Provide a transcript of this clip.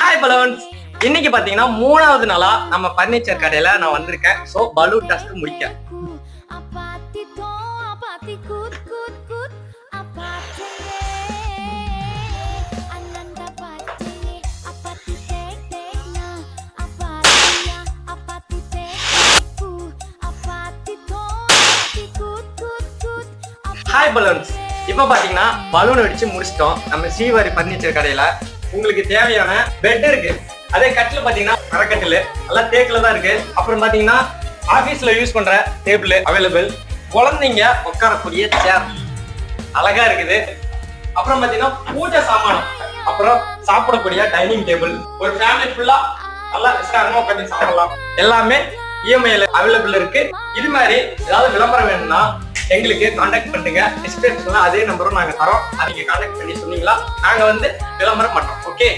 Hi balloons. இன்னைக்கு பாத்தீங்கன்னா 3வது நாளா நம்ம பர்னிச்சர் கடையில நான் வந்திருக்கேன். சோ பலூன் டாஸ்க் முடிக்க. Hi balloons. இப்ப பாத்தீங்கன்னா பலூன் அடிச்சு முடிச்சிட்டோம் நம்ம ஸ்ரீவாரி பர்னிச்சர் கடையில. உங்களுக்கு தேவையான பெட் இருக்கு. அதே கட்டில பாத்தீங்கன்னா மரக்கட்டில் நல்லா தேக்குல தான் இருக்கு. அப்புறம் பாத்தீங்கன்னா ஆபீஸ்ல யூஸ் பண்ற டேபிள் அவைலபிள். குழந்தைங்க உட்காரக்கூடிய சேர் அழகா இருக்குது. அப்புறம் பாத்தீங்கன்னா பூஜை சாமானம், அப்புறம் சாப்பிடக்கூடிய டைனிங் டேபிள். ஒரு ஃபேமிலி ஃபுல்லா நல்லா விசாரமா உட்காந்து சாப்பிடலாம். எல்லாமே இஎம்ஐல அவைலபிள் இருக்கு. இது மாதிரி ஏதாவது விளம்பரம் வேணும்னா எங்களுக்கு கான்டாக்ட் பண்ணுங்க. டிஸ்கிரிப்ஷன்ல அதே நம்பரும் நாங்க தரோம். நீங்க கான்டாக்ட் பண்ணி சொன்னீங்களா நாங்க வந்து விளம்பரம் பண்றோம். ஓகே.